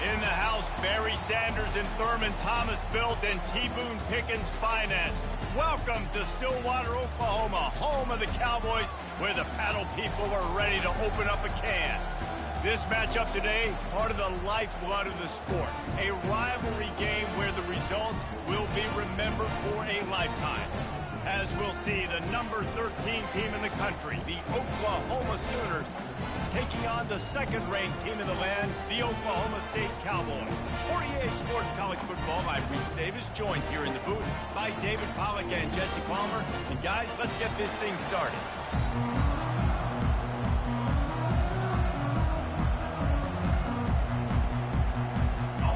In the house, Barry Sanders and Thurman Thomas built and T. Boone Pickens financed. Welcome to Stillwater, Oklahoma, home of the Cowboys, where the paddle people are ready to open up a can. This matchup today, part of the lifeblood of the sport. A rivalry game where the results will be remembered for a lifetime. As we'll see, the number 13 team in the country, the Oklahoma Sooners, taking on the second-ranked team in the land, the Oklahoma State Cowboys. For EA Sports College Football, I'm Reese Davis, joined here in the booth by David Pollack and Jesse Palmer. And guys, let's get this thing started.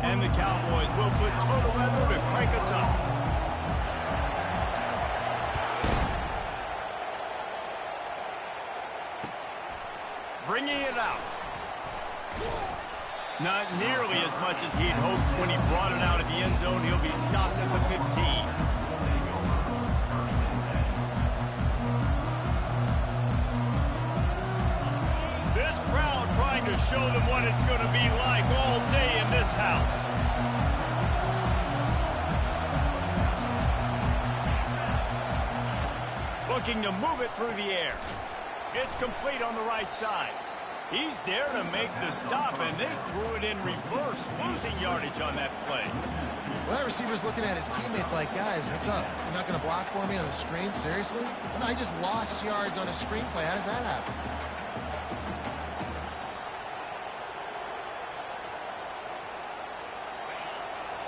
And the Cowboys will put total weather to crank us up. Bringing it out. Not nearly as much as he'd hoped when he brought it out of the end zone. He'll be stopped at the 15. This crowd trying to show them what it's going to be like all day in this house. Looking to move it through the air. It's complete on the right side. He's there to make the stop, and they threw it in reverse, losing yardage on that play. Well, that receiver's looking at his teammates like, guys, what's up? You're not going to block for me on the screen? Seriously? No, I just lost yards on a screen play. How does that happen?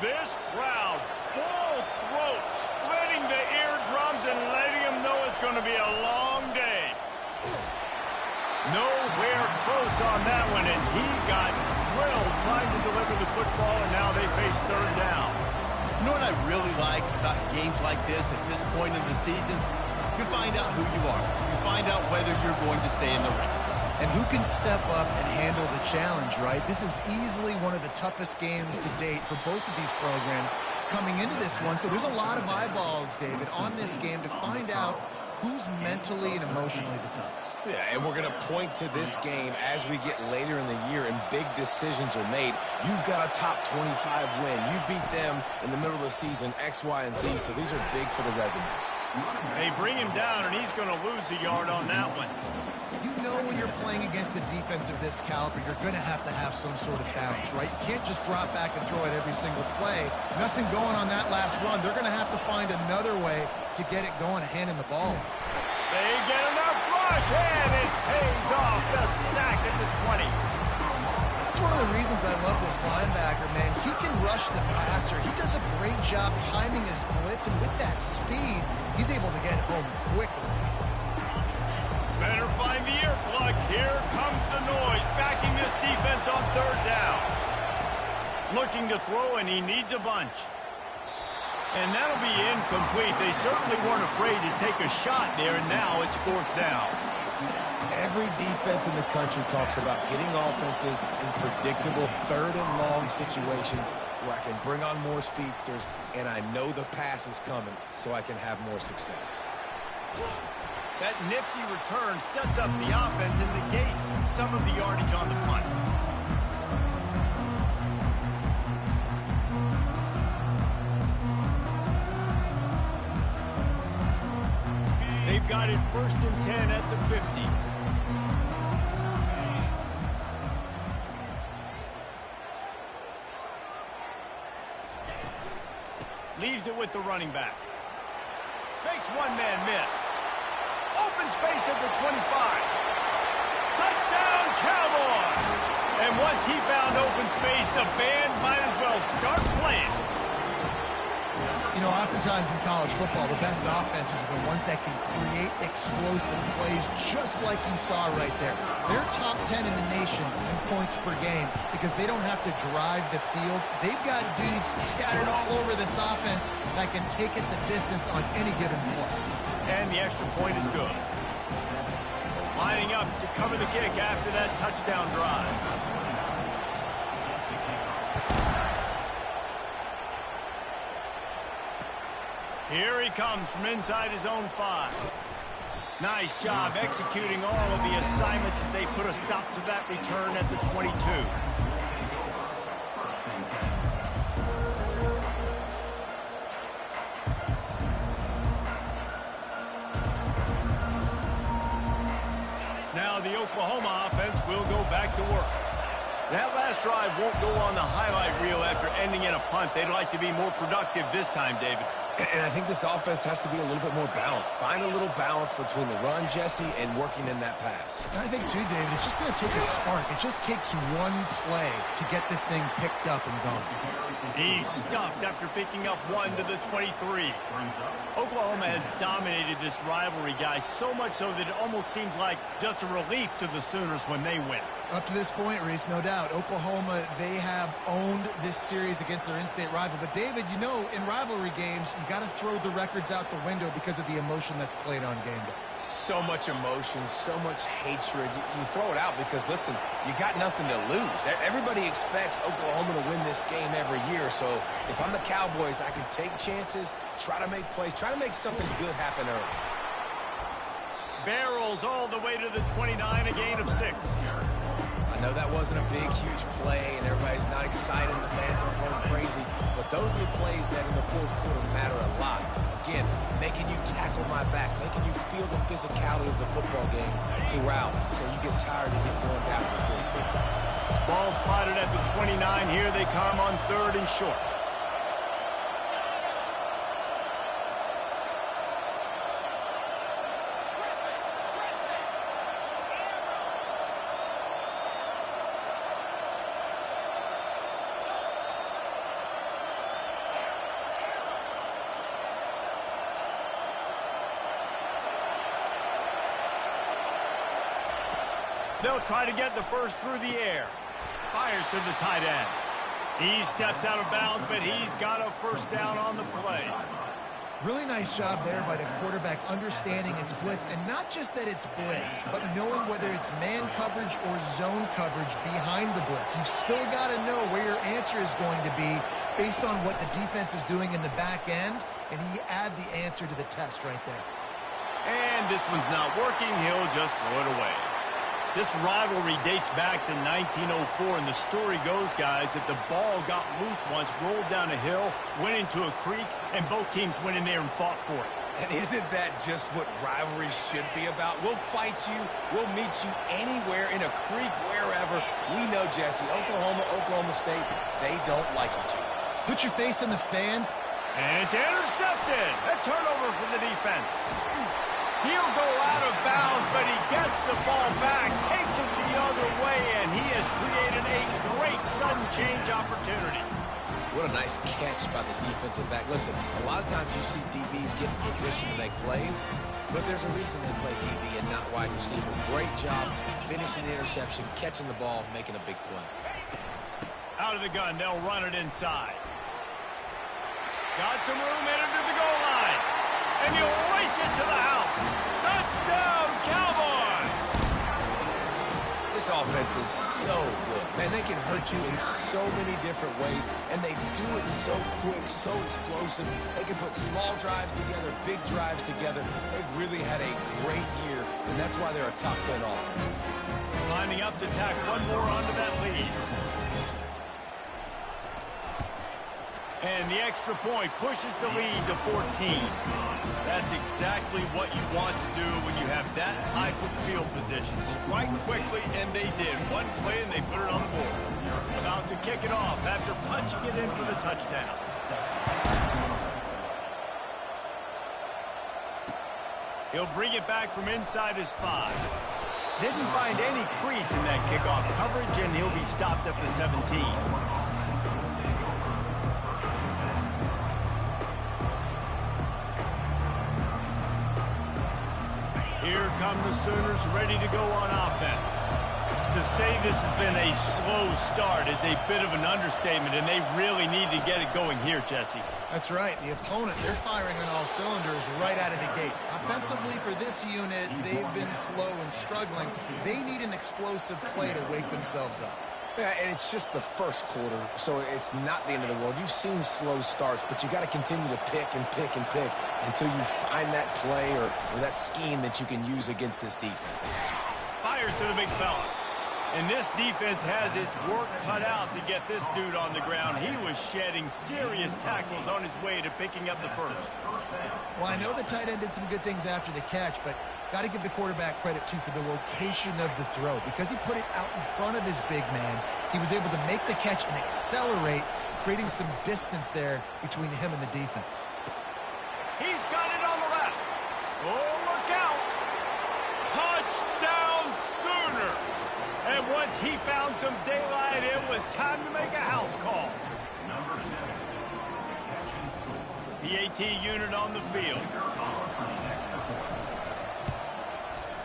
This crowd, full throat, splitting the eardrums and letting them know it's going to be a long day. Nowhere close on that one as he got drilled trying to deliver the football, and now they face third down. You know what I really like about games like this at this point in the season? You find out who you are. You find out whether you're going to stay in the race. And who can step up and handle the challenge, right? This is easily one of the toughest games to date for both of these programs coming into this one. So there's a lot of eyeballs, David, on this game to find out who's mentally and emotionally the toughest. Yeah, and we're going to point to this game as we get later in the year and big decisions are made. You've got a top 25 win. You beat them in the middle of the season, X, Y, and Z, so these are big for the resume. They bring him down, and he's going to lose a yard on that one. You know when you're playing against a defense of this caliber, you're going to have some sort of bounce, right? You can't just drop back and throw it every single play. Nothing going on that last run. They're going to have to find another way to get it going, handing the ball. They get enough rush, and it pays off. The sack at the 20. That's one of the reasons I love this linebacker, man. He can rush the passer. He does a great job timing his blitz, and with that speed, he's able to get home quickly. Better find the earplugs. Here comes the noise, backing this defense on third down. Looking to throw, and he needs a bunch. And that'll be incomplete. They certainly weren't afraid to take a shot there, and now it's fourth down. Every defense in the country talks about getting offenses in predictable third and long situations where I can bring on more speedsters, and I know the pass is coming, so I can have more success. That nifty return sets up the offense and negates some of the yardage on the punt. They've got it 1st and 10 at the 50. Leaves it with the running back. Makes one man miss. Open space at the 25. Touchdown, Cowboys! And once he found open space, the band might as well start playing. You know, oftentimes in college football, the best offenses are the ones that can create explosive plays, just like you saw right there. They're top 10 in the nation in points per game because they don't have to drive the field. They've got dudes scattered all over this offense that can take it the distance on any given play. And the extra point is good. Lining up to cover the kick after that touchdown drive. Here he comes from inside his own 5. Nice job executing all of the assignments as they put a stop to that return at the 22. That last drive won't go on the highlight reel after ending in a punt. They'd like to be more productive this time, David. And I think this offense has to be a little bit more balanced. Find a little balance between the run, Jesse, and working in that pass. And I think, too, David, it's just going to take a spark. It just takes one play to get this thing picked up and gone. He's stuffed after picking up 1 to the 23. Oklahoma has dominated this rivalry, guys, so much so that it almost seems like just a relief to the Sooners when they win. Up to this point, Reese, no doubt, Oklahoma, they have owned this series against their in-state rival. But, David, you know, in rivalry games, you got to throw the records out the window because of the emotion that's played on game day. So much emotion, so much hatred. You throw it out because, listen, you got nothing to lose. Everybody expects Oklahoma to win this game every year. So if I'm the Cowboys, I can take chances, try to make plays, try to make something good happen early. Barrels all the way to the 29, a gain of 6. I know that wasn't a big, huge play, and everybody's not excited, and the fans aren't going crazy, but those are the plays that in the fourth quarter matter a lot. Again, making you tackle my back, making you feel the physicality of the football game throughout, so you get tired and get worn down in the fourth quarter. Ball spotted at the 29. Here they come on 3rd and short. They'll try to get the first through the air. Fires to the tight end. He steps out of bounds, but he's got a first down on the play. Really nice job there by the quarterback understanding it's blitz, and not just that it's blitz, but knowing whether it's man coverage or zone coverage behind the blitz. You've still got to know where your answer is going to be based on what the defense is doing in the back end, and he add the answer to the test right there. And this one's not working. He'll just throw it away. This rivalry dates back to 1904, and the story goes, guys, that the ball got loose once, rolled down a hill, went into a creek, and both teams went in there and fought for it. And isn't that just what rivalry should be about? We'll fight you. We'll meet you anywhere, in a creek, wherever. We know, Jesse, Oklahoma, Oklahoma State, they don't like each other. Put your face in the fan. And it's intercepted. A turnover for the defense. He'll go out of bounds, but he gets the ball back, takes it the other way, and he has created a great sudden change opportunity. What a nice catch by the defensive back. Listen, a lot of times you see DBs get in position to make plays, but there's a reason they play DB and not wide receiver. Great job finishing the interception, catching the ball, making a big play. Out of the gun, they'll run it inside. Got some room headed to the goal line. And he'll race it to the house. Touchdown, Cowboys! This offense is so good. Man, they can hurt you in so many different ways, and they do it so quick, so explosive. They can put small drives together, big drives together. They've really had a great year, and that's why they're a top 10 offense. Lining up to tack one more onto that lead. And the extra point pushes the lead to 14. That's exactly what you want to do when you have that type of field position. Strike quickly, and they did. One play, and they put it on the board. About to kick it off after punching it in for the touchdown. He'll bring it back from inside his 5. Didn't find any crease in that kickoff coverage, and he'll be stopped at the 17. Here come the Sooners ready to go on offense. To say this has been a slow start is a bit of an understatement, and they really need to get it going here, Jesse. That's right. The opponent, they're firing on all cylinders right out of the gate. Offensively, for this unit, they've been slow and struggling. They need an explosive play to wake themselves up. Yeah, and it's just the first quarter, so it's not the end of the world. You've seen slow starts, but you got to continue to pick and pick and pick until you find that play or that scheme that you can use against this defense. Fires to the big fella. And this defense has its work cut out to get this dude on the ground. He was shedding serious tackles on his way to picking up the first. Well, I know the tight end did some good things after the catch, but got to give the quarterback credit, too, for the location of the throw. Because he put it out in front of his big man, he was able to make the catch and accelerate, creating some distance there between him and the defense. He's got it on the left. Oh, look out. Touchdown Sooners. And once he found some daylight, it was time to make a house call. The AT unit on the field.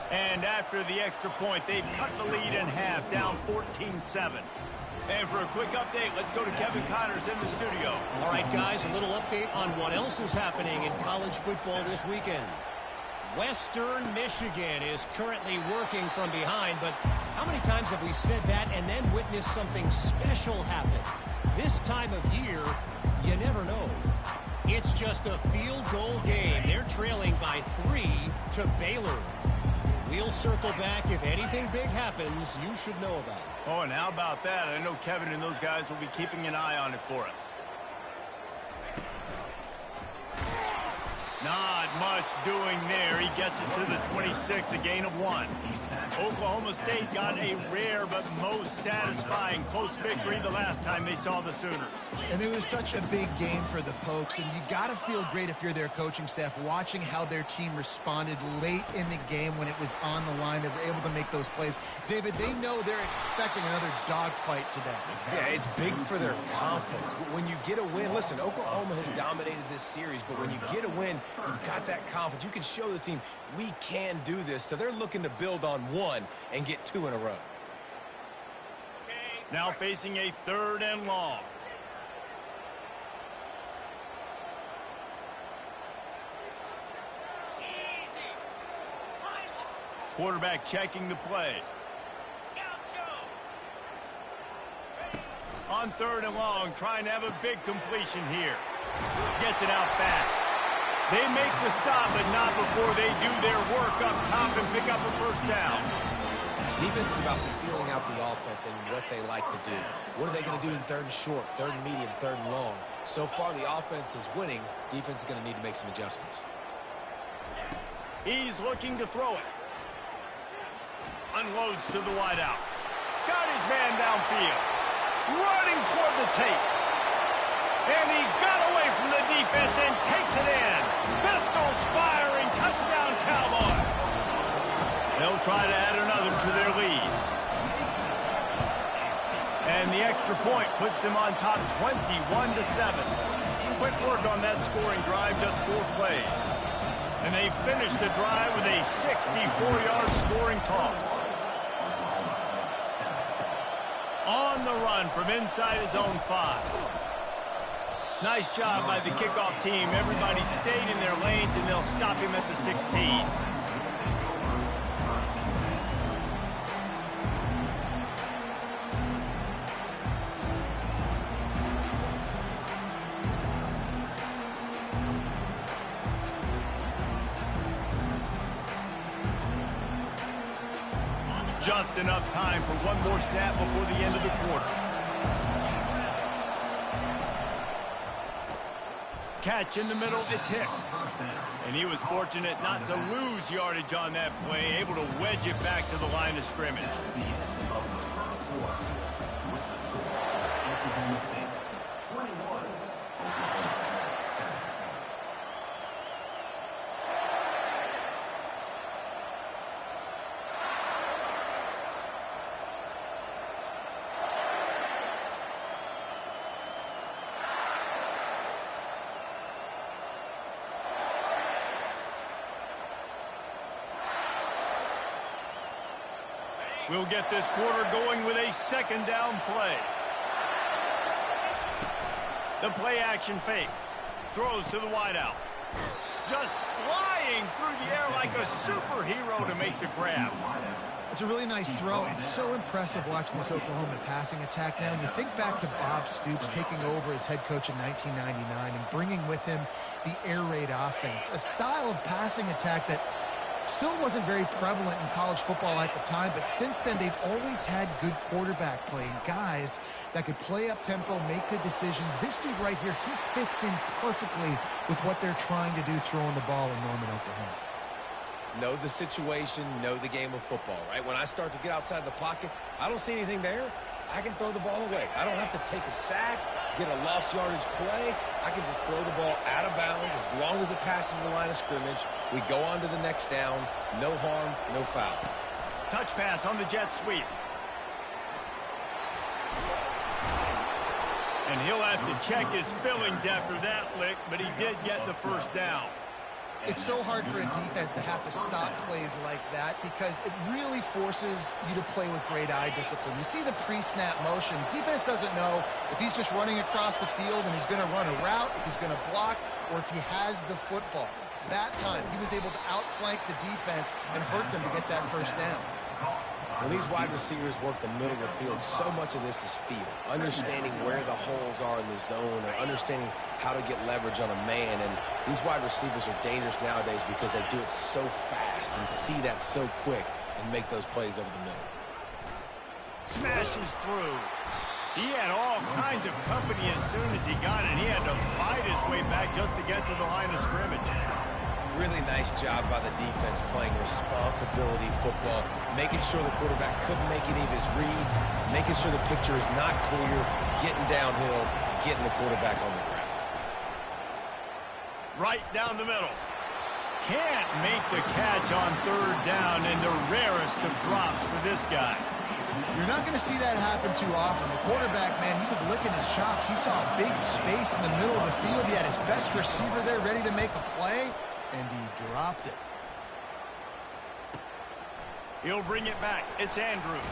And after the extra point, they've cut the lead in half, down 14-7. And for a quick update, let's go to Kevin Connors in the studio. All right, guys, a little update on what else is happening in college football this weekend. Western Michigan is currently working from behind, but how many times have we said that and then witnessed something special happen? This time of year, you never know. It's just a field goal game. They're trailing by 3 to Baylor. We'll circle back. If anything big happens, you should know about it. Oh, and how about that? I know Kevin and those guys will be keeping an eye on it for us. Not much doing there. He gets it to the 26, a gain of 1. Oklahoma State got a rare but most satisfying close victory the last time they saw the Sooners. And it was such a big game for the Pokes, and you got to feel great if you're their coaching staff, watching how their team responded late in the game when it was on the line. They were able to make those plays. David, they know they're expecting another dogfight today. Yeah, it's big for their confidence. When you get a win, listen, Oklahoma has dominated this series, but when you get a win, you've got that confidence. You can show the team, we can do this. So they're looking to build on 1 and get 2 in a row. Now facing a 3rd and long. Quarterback checking the play. On 3rd and long, trying to have a big completion here. Gets it out fast. They make the stop, but not before they do their work up top and pick up a first down. Defense is about feeling out the offense and what they like to do. What are they going to do in 3rd and short, 3rd and medium, 3rd and long? So far, the offense is winning. Defense is going to need to make some adjustments. He's looking to throw it. Unloads to the wideout. Got his man downfield. Running toward the tape. And he got away from the defense and takes it in. Pistols firing. Touchdown, Cowboys. They'll try to add another to their lead. And the extra point puts them on top 21-7. Quick work on that scoring drive, just 4 plays. And they finish the drive with a 64-yard scoring toss. On the run from inside his own 5. Nice job by the kickoff team. Everybody stayed in their lanes, and they'll stop him at the 16. Just enough time for one more snap before the end of the quarter. Catch in the middle, it's Hicks. And he was fortunate not to lose yardage on that play, able to wedge it back to the line of scrimmage. We'll get this quarter going with a 2nd down play. The play action fake. Throws to the wideout. Just flying through the air like a superhero to make the grab. It's a really nice throw. It's so impressive watching this Oklahoma passing attack now. And you think back to Bob Stoops taking over as head coach in 1999 and bringing with him the air raid offense, a style of passing attack that Still wasn't very prevalent in college football at the time, but since then they've always had good quarterback play and guys that could play up tempo, make good decisions. This dude right here, he fits in perfectly with what they're trying to do throwing the ball in Norman, Oklahoma. Know the situation, know the game of football, right? When I start to get outside the pocket, I don't see anything there. I can throw the ball away. I don't have to take a sack, get a lost yardage play. I can just throw the ball out of bounds as long as it passes the line of scrimmage. We go on to the next down. No harm, no foul. Touch pass on the jet sweep. And he'll have to check his fillings after that lick, but he did get the first down. It's so hard for a defense to have to stop plays like that because it really forces you to play with great eye discipline. You see the pre-snap motion. Defense doesn't know if he's just running across the field and he's going to run a route, if he's going to block, or if he has the football. That time, he was able to outflank the defense and hurt them to get that first down. When these wide receivers work the middle of the field, so much of this is feel. Understanding where the holes are in the zone or understanding how to get leverage on a man. And these wide receivers are dangerous nowadays because they do it so fast and see that so quick and make those plays over the middle. Smashes through. He had all kinds of company as soon as he got it. He had to fight his way back just to get to the line of scrimmage. Really nice job by the defense playing responsibility football, making sure the quarterback couldn't make any of his reads, making sure the picture is not clear, getting downhill, getting the quarterback on the ground. Right down the middle. Can't make the catch on third down, and the rarest of drops for this guy. You're not going to see that happen too often. The quarterback, man, he was licking his chops. He saw a big space in the middle of the field. He had his best receiver there ready to make a play. And he dropped it. He'll bring it back. It's Andrews.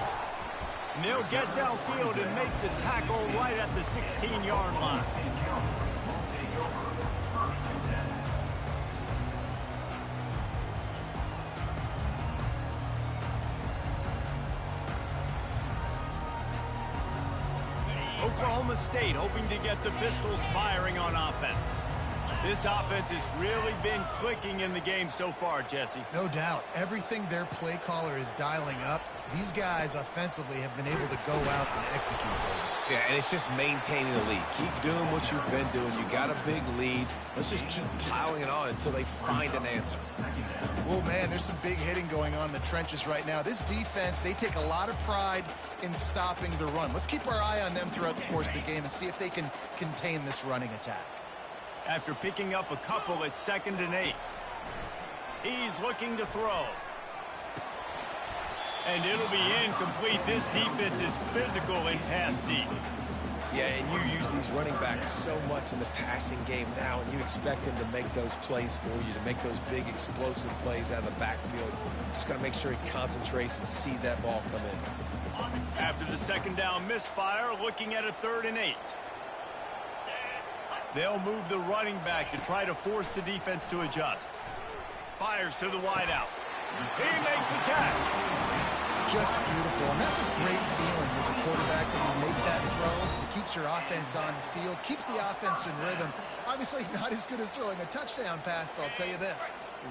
And they'll get downfield and make the tackle right at the 16-yard line. Oklahoma State hoping to get the Pistols firing on offense. This offense has really been clicking in the game so far, Jesse. No doubt. Everything their play caller is dialing up, these guys offensively have been able to go out and execute. Yeah, and it's just maintaining the lead. Keep doing what you've been doing. You got a big lead. Let's just keep piling it on until they find an answer. Well, man, there's some big hitting going on in the trenches right now. This defense, they take a lot of pride in stopping the run. Let's keep our eye on them throughout the course of the game and see if they can contain this running attack. After picking up a couple, it's 2nd and 8. He's looking to throw. And it'll be incomplete. This defense is physical and pass deep. Yeah, and you use these running backs so much in the passing game now, and you expect them to make those plays for you, to make those big explosive plays out of the backfield. Just got to make sure he concentrates and see that ball come in. After the 2nd down misfire, looking at a 3rd and 8. They'll move the running back to try to force the defense to adjust. Fires to the wideout. He makes the catch. Just beautiful. And that's a great feeling as a quarterback when you make that throw. It keeps your offense on the field, keeps the offense in rhythm. Obviously not as good as throwing a touchdown pass, but I'll tell you this.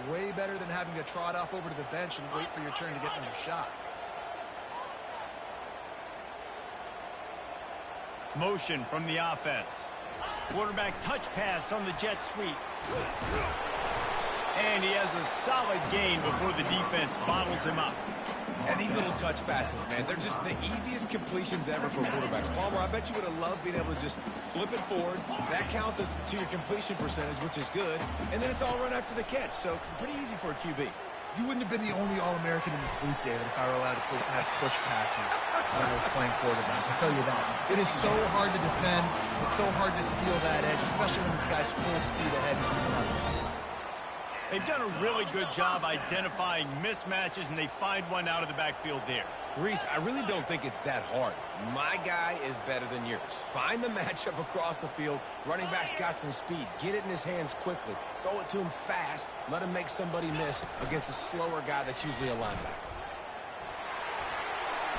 Way better than having to trot off over to the bench and wait for your turn to get another shot. Motion from the offense. Quarterback touch pass on the jet sweep. And he has a solid gain before the defense bottles him up. And these little touch passes, man, they're just the easiest completions ever for quarterbacks. Palmer, I bet you would have loved being able to just flip it forward. That counts as to your completion percentage, which is good. And then it's all run after the catch, so pretty easy for a QB. You wouldn't have been the only All-American in this booth, David, if I were allowed to have push passes when I was playing quarterback. I'll tell you that. It is so hard to defend. It's so hard to seal that edge, especially when this guy's full speed ahead and keeping up with us. They've done a really good job identifying mismatches, and they find one out of the backfield there. Reese, I really don't think it's that hard. My guy is better than yours. Find the matchup across the field. Running back's got some speed. Get it in his hands quickly. Throw it to him fast. Let him make somebody miss against a slower guy that's usually a linebacker.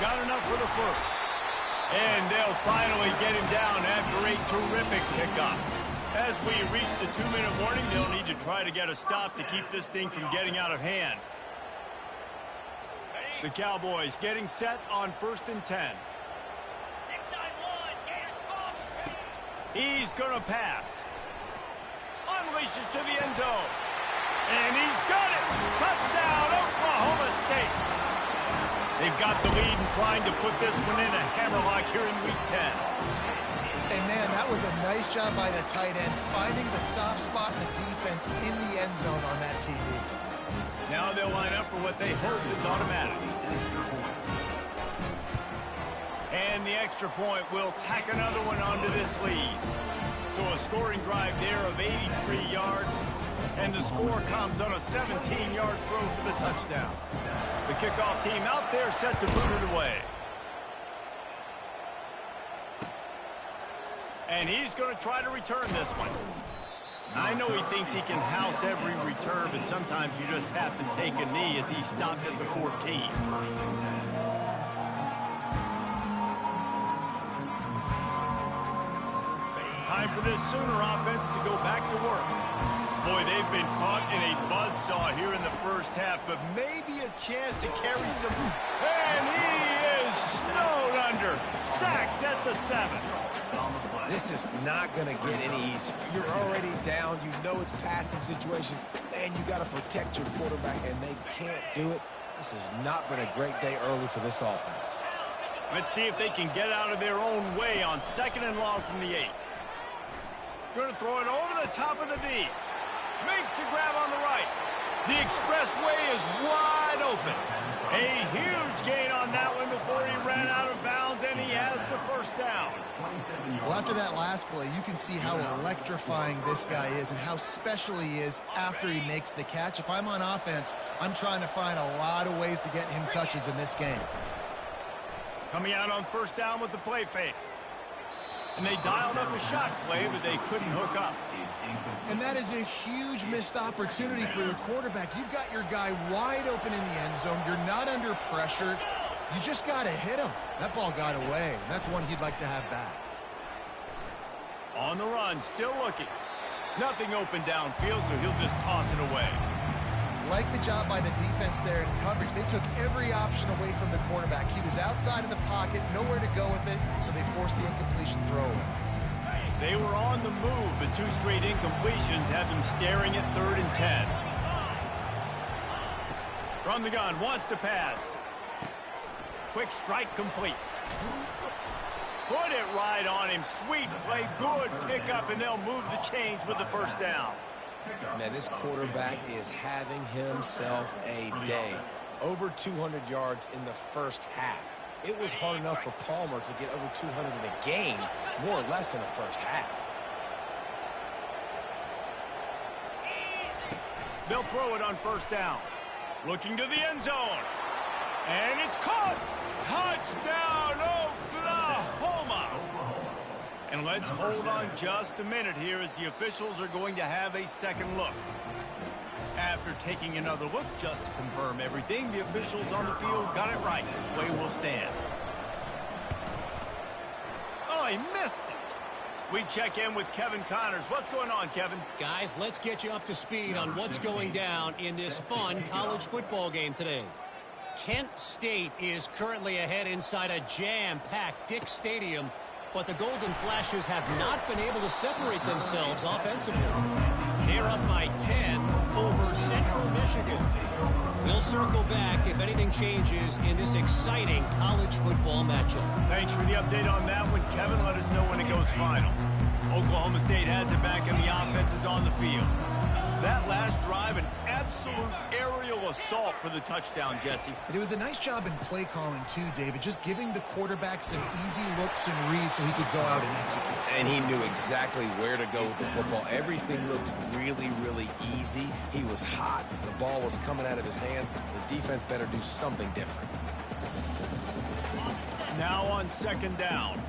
Got enough for the first. And they'll finally get him down after a terrific pickup. As we reach the 2-minute warning, they'll need to try to get a stop to keep this thing from getting out of hand. The Cowboys getting set on 1st and 10. He's going to pass. Unleashes to the end zone. And he's got it. Touchdown, Oklahoma State. They've got the lead and trying to put this one in a hammerlock here in Week 10. And, man, that was a nice job by the tight end, finding the soft spot in the defense in the end zone on that TD. Now they'll line up for what they hope is automatic. And the extra point will tack another one onto this lead. So a scoring drive there of 83 yards. And the score comes on a 17-yard throw for the touchdown. The kickoff team out there set to boot it away. And he's going to try to return this one. I know he thinks he can house every return, but sometimes you just have to take a knee as he stopped at the 14. Time for this Sooner offense to go back to work. Boy, they've been caught in a buzzsaw here in the first half, but maybe a chance to carry some. And he is snowed under. Sacked at the 7. This is not going to get any easier. You're already down. You know it's passing situation, and you got to protect your quarterback, and they can't do it. This has not been a great day early for this offense. Let's see if they can get out of their own way on 2nd and long from the 8. Going to throw it over the top of the D. Makes the grab on the right. The expressway is wide open. A huge gain on that one before he ran out of bounds, and he has the first down. Well, after that last play, you can see how electrifying this guy is and how special he is after he makes the catch. If I'm on offense, I'm trying to find a lot of ways to get him touches in this game. Coming out on 1st down with the play fake. And they dialed up a shot play, but they couldn't hook up. And that is a huge missed opportunity for your quarterback. You've got your guy wide open in the end zone. You're not under pressure. You just got to hit him. That ball got away, and that's one he'd like to have back. On the run, still looking. Nothing open downfield, so he'll just toss it away. Like the job by the defense there in coverage. They took every option away from the quarterback. He was outside of the pocket, nowhere to go with it, so they forced the incompletion throw. They were on the move, but 2 straight incompletions have him staring at 3rd and 10. From the gun, wants to pass. Quick strike complete. Put it right on him. Sweet play, good pickup, and they'll move the chains with the 1st down. Man, this quarterback is having himself a day. Over 200 yards in the first half. It was hard enough for Palmer to get over 200 in a game, more or less in the first half. They'll throw it on 1st down. Looking to the end zone. And it's caught. Touchdown, Oklahoma. And let's hold on just a minute here as the officials are going to have a second look. After taking another look just to confirm everything, the officials on the field got it right. Play will stand. Oh, he missed it. We check in with Kevin Connors. What's going on, Kevin? Guys, let's get you up to speed on what's going down in this fun college football game today. Kent State is currently ahead inside a jam-packed Dick Stadium, but the Golden Flashes have not been able to separate themselves offensively. They're up by 10 over Central Michigan. We'll circle back if anything changes in this exciting college football matchup. Thanks for the update on that one, Kevin. Let us know when it goes final. Oklahoma State has it back and the offense is on the field. That last drive, an absolute aerial assault for the touchdown, Jesse. It was a nice job in play calling, too, David, just giving the quarterback some easy looks and reads so he could go out and execute. And he knew exactly where to go with the football. Everything looked really, really easy. He was hot. The ball was coming out of his hands. The defense better do something different. Now on 2nd down.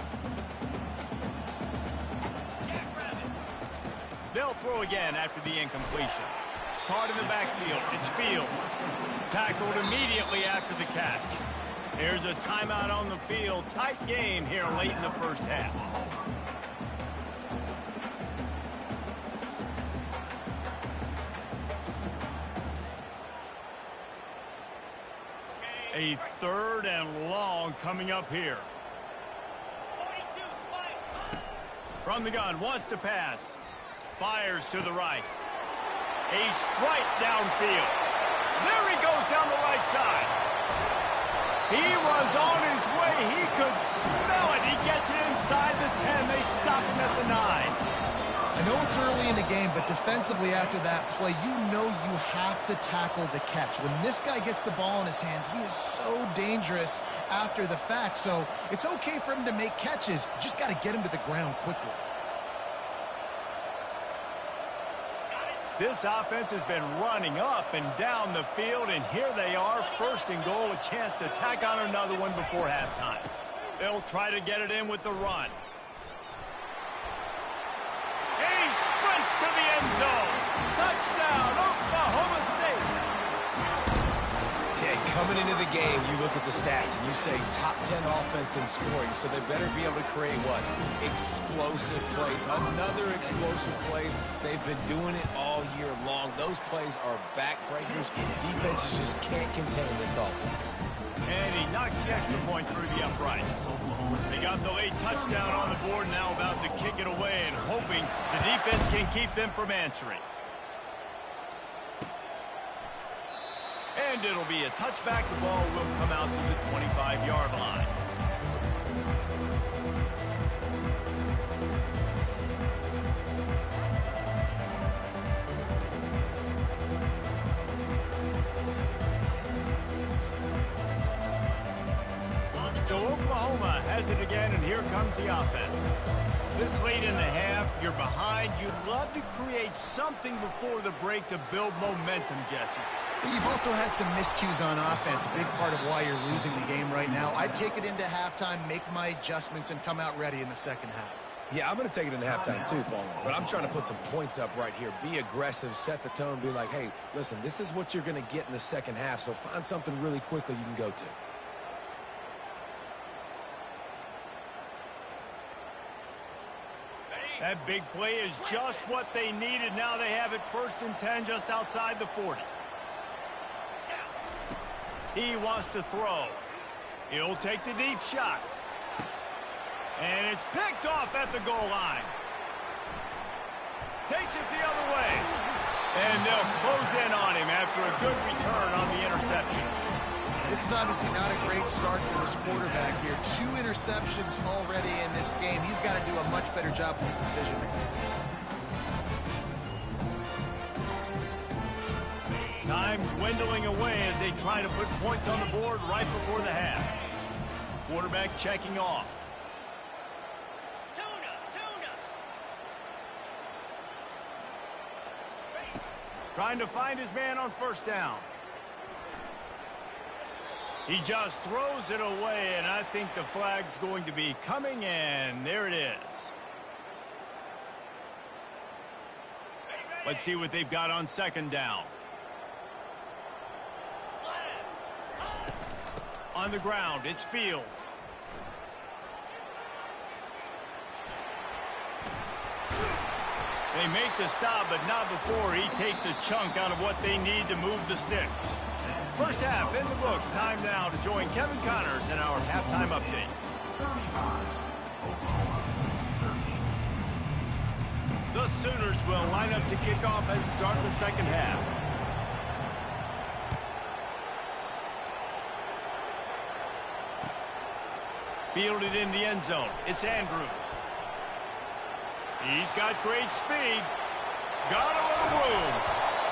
They'll throw again after the incompletion. Caught in the backfield. It's Fields. Tackled immediately after the catch. There's a timeout on the field. Tight game here late in the first half. A 3rd and long coming up here. From the gun, wants to pass. Fires to the right. A strike downfield. There he goes down the right side. He was on his way. He could smell it. He gets it inside the 10. They stop him at the 9. I know it's early in the game, but defensively after that play, you know you have to tackle the catch. When this guy gets the ball in his hands, he is so dangerous after the fact. So it's okay for him to make catches. You just got to get him to the ground quickly. This offense has been running up and down the field, and here they are, 1st and goal, a chance to tack on another one before halftime. They'll try to get it in with the run. And he sprints to the end zone. Touchdown, Oklahoma State. Yeah, coming into the game, you look at the stats and you say top 10 offense in scoring, so they better be able to create what? Explosive plays. Another explosive plays. They've been doing it all year long. Those plays are backbreakers. Defenses just can't contain this offense. And he knocks the extra point through the uprights. They got the late touchdown on the board, now about to kick it away and hoping the defense can keep them from answering. And it'll be a touchback. The ball will come out to the 25-yard line. So Oklahoma has it again, and here comes the offense. This late in the half, you're behind. You'd love to create something before the break to build momentum, Jesse. But you've also had some miscues on offense, a big part of why you're losing the game right now. I'd take it into halftime, make my adjustments, and come out ready in the second half. Yeah, I'm going to take it into halftime too, Paul. But I'm trying to put some points up right here. Be aggressive, set the tone, be like, hey, listen, this is what you're going to get in the second half, so find something really quickly you can go to. That big play is just what they needed. Now they have it 1st and 10 just outside the 40. He wants to throw. He'll take the deep shot. And it's picked off at the goal line. Takes it the other way. And they'll close in on him after a good return on the interception. This is obviously not a great start for this quarterback here. 2 interceptions already in this game. He's got to do a much better job with his decision making. Time dwindling away as they try to put points on the board right before the half. Quarterback checking off. Trying to find his man on 1st down. He just throws it away, and I think the flag's going to be coming, and there it is. Let's see what they've got on 2nd down. On the ground, it's Fields. They make the stop, but not before he takes a chunk out of what they need to move the sticks. 1st half in the books. Time now to join Kevin Connors in our halftime update. The Sooners will line up to kick off and start the 2nd half. Fielded in the end zone. It's Andrews. He's got great speed. Got a little room.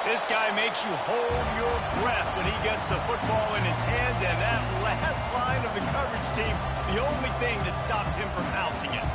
This guy makes you hold your breath when he gets the football in his hands, and that last line of the coverage team, the only thing that stopped him from housing it.